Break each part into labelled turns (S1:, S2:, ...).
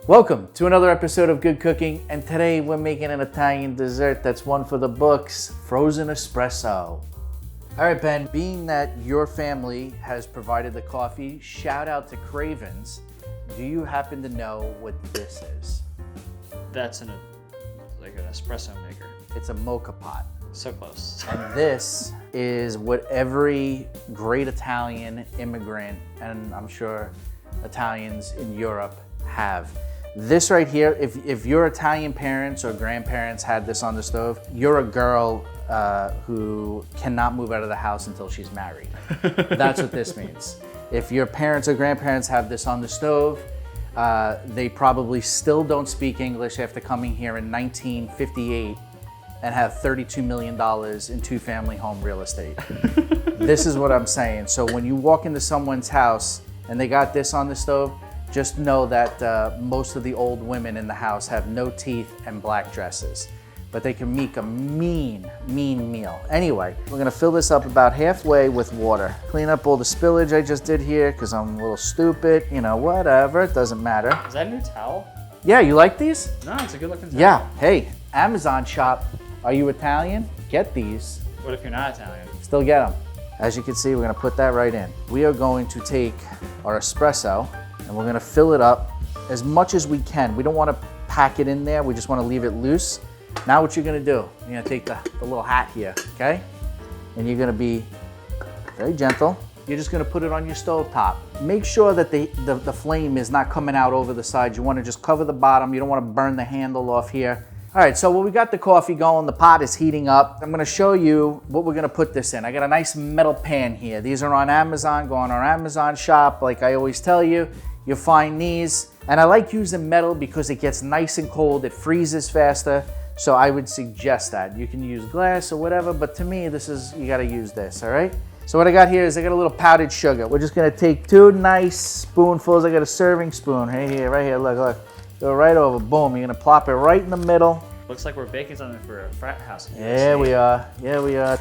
S1: Welcome to another episode of Good Cooking, and today we're making an Italian dessert that's one for the books, frozen espresso. All right, Ben, being that your family has provided the coffee, shout out to Cravens. Do you happen to know what this is?
S2: That's like an espresso maker.
S1: It's a Moka Pot.
S2: So close.
S1: And this is what every great Italian immigrant, and I'm sure Italians in Europe, have. This right here, if your Italian parents or grandparents had this on the stove, you're a girl who cannot move out of the house until she's married. That's what this means. If your parents or grandparents have this on the stove, they probably still don't speak English after coming here in 1958 and have $32 million in two-family home real estate. This is what I'm saying. So when you walk into someone's house and they got this on the stove, just know that most of the old women in the house have no teeth and black dresses, but they can make a mean meal. Anyway, we're gonna fill this up about halfway with water. Clean up all the spillage I just did here because I'm a little stupid, you know, whatever, it doesn't matter.
S2: Is that a new towel?
S1: Yeah, you like these?
S2: No, it's a good looking towel.
S1: Yeah, hey, Amazon shop, are you Italian? Get these.
S2: What if you're not Italian?
S1: Still get them. As you can see, we're gonna put that right in. We are going to take our espresso and we're gonna fill it up as much as we can. We don't wanna pack it in there, we just wanna leave it loose. Now what you're gonna do, you're gonna take the little hat here, okay? And you're gonna be very gentle. You're just gonna put it on your stove top. Make sure that the flame is not coming out over the sides. You wanna just cover the bottom. You don't wanna burn the handle off here. All right, so we got the coffee going, the pot is heating up. I'm gonna show you what we're gonna put this in. I got a nice metal pan here. These are on Amazon, go on our Amazon shop. Like I always tell you, you'll find these. And I like using metal because it gets nice and cold, it freezes faster. So I would suggest that. You can use glass or whatever, but to me, you gotta use this, all right? So what I got here is I got a little powdered sugar. We're just gonna take 2 nice spoonfuls. I got a serving spoon right here, look. Go right over, boom. You're gonna plop it right in the middle.
S2: Looks like we're baking something for a frat house.
S1: Yeah, we are.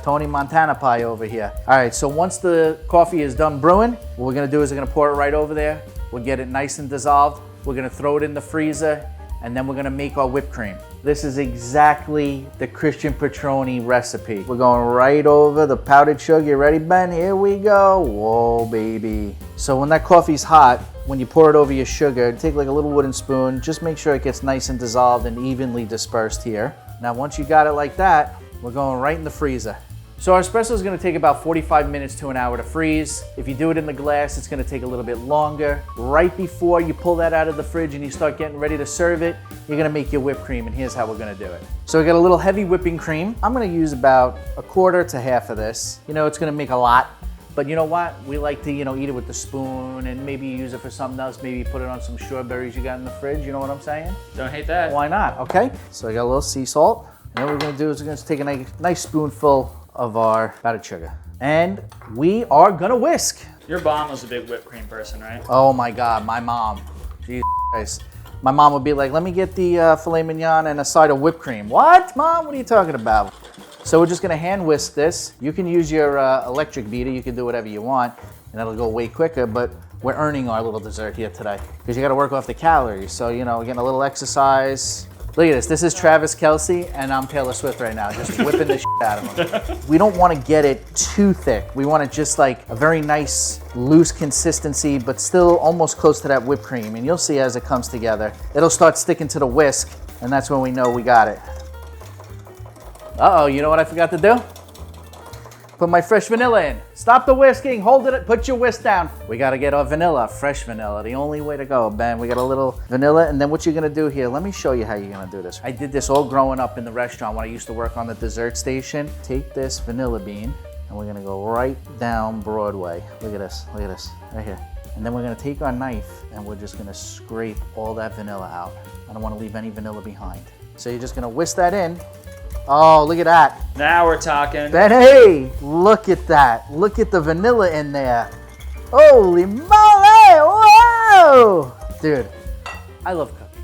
S1: Tony Montana pie over here. All right, so once the coffee is done brewing, what we're gonna do is we're gonna pour it right over there. We'll get it nice and dissolved. We're gonna throw it in the freezer, and then we're gonna make our whipped cream. This is exactly the Christian Petroni recipe. We're going right over the powdered sugar. You ready, Ben? Here we go. Whoa, baby. So when that coffee's hot, when you pour it over your sugar, take like a little wooden spoon, just make sure it gets nice and dissolved and evenly dispersed here. Now, once you got it like that, we're going right in the freezer. So our espresso is gonna take about 45 minutes to an hour to freeze. If you do it in the glass, it's gonna take a little bit longer. Right before you pull that out of the fridge and you start getting ready to serve it, you're gonna make your whipped cream, and here's how we're gonna do it. So we got a little heavy whipping cream. I'm gonna use about 1/4 to half of this. You know, it's gonna make a lot, but you know what? We like to, eat it with the spoon and maybe use it for something else. Maybe put it on some strawberries you got in the fridge. You know what I'm saying?
S2: Don't hate that.
S1: Why not, okay? So I got a little sea salt. And what we're gonna do is we're gonna take a nice spoonful of our powdered sugar. And we are gonna whisk.
S2: Your mom was a big whipped cream person, right?
S1: Oh my God, my mom. Jesus Christ. My mom would be like, let me get the filet mignon and a side of whipped cream. What, Mom? What are you talking about? So we're just gonna hand whisk this. You can use your electric beater. You can do whatever you want, and that'll go way quicker, but we're earning our little dessert here today because you gotta work off the calories. So, we're getting a little exercise. Look at this. This is Travis Kelce, and I'm Taylor Swift right now, just whipping the shit out of him. We don't want to get it too thick. We want it just like a very nice, loose consistency, but still almost close to that whipped cream. And you'll see as it comes together, it'll start sticking to the whisk, and that's when we know we got it. Uh-oh, you know what I forgot to do? Put my fresh vanilla in. Stop the whisking, hold it, put your whisk down. We gotta get our vanilla, fresh vanilla, the only way to go, Ben. We got a little vanilla, and then what you're gonna do here, let me show you how you're gonna do this. I did this all growing up in the restaurant when I used to work on the dessert station. Take this vanilla bean, and we're gonna go right down Broadway. Look at this, right here. And then we're gonna take our knife, and we're just gonna scrape all that vanilla out. I don't wanna leave any vanilla behind. So you're just gonna whisk that in. Oh, look at that.
S2: Now we're talking.
S1: Ben, hey, look at that. Look at the vanilla in there. Holy moly, whoa! Dude, I love cooking.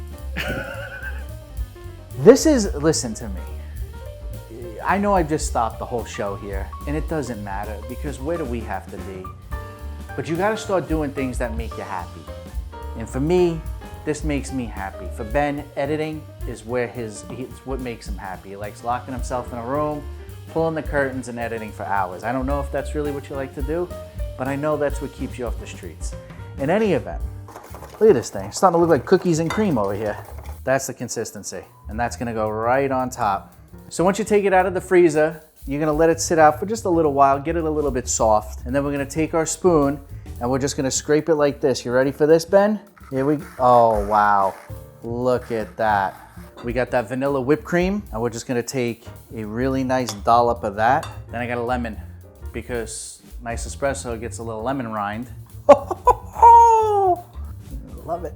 S1: Listen to me. I know I just stopped the whole show here, and it doesn't matter because where do we have to be? But you gotta start doing things that make you happy. And for me, This makes me happy. For Ben, editing is it's what makes him happy. He likes locking himself in a room, pulling the curtains and editing for hours. I don't know if that's really what you like to do, but I know that's what keeps you off the streets. In any event, look at this thing. It's starting to look like cookies and cream over here. That's the consistency, and that's gonna go right on top. So once you take it out of the freezer, you're gonna let it sit out for just a little while, get it a little bit soft, and then we're gonna take our spoon and we're just gonna scrape it like this. You ready for this, Ben? Here we go. Oh, wow. Look at that. We got that vanilla whipped cream, and we're just gonna take a really nice dollop of that. Then I got a lemon, because nice espresso gets a little lemon rind. Love it.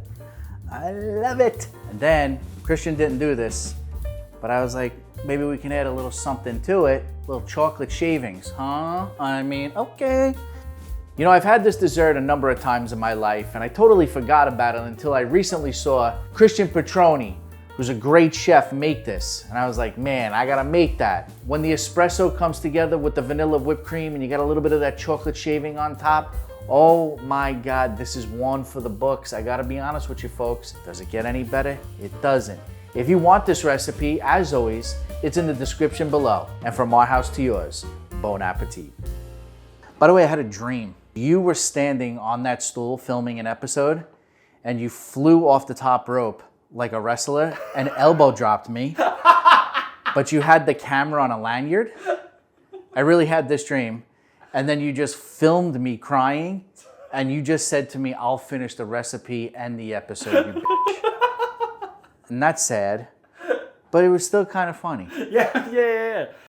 S1: I love it. And then, Christian didn't do this, but I was like, maybe we can add a little something to it. Little chocolate shavings, huh? I mean, okay. You know, I've had this dessert a number of times in my life, and I totally forgot about it until I recently saw Christian Petroni, who's a great chef, make this. And I was like, man, I gotta make that. When the espresso comes together with the vanilla whipped cream and you got a little bit of that chocolate shaving on top, oh my God, this is one for the books. I gotta be honest with you folks. Does it get any better? It doesn't. If you want this recipe, as always, it's in the description below. And from our house to yours, bon appetit. By the way, I had a dream. You were standing on that stool filming an episode, and you flew off the top rope like a wrestler and elbow dropped me, but you had the camera on a lanyard. I really had this dream. And then you just filmed me crying, and you just said to me, I'll finish the recipe and the episode, you bitch. And that's sad, but it was still kind of funny.
S2: Yeah.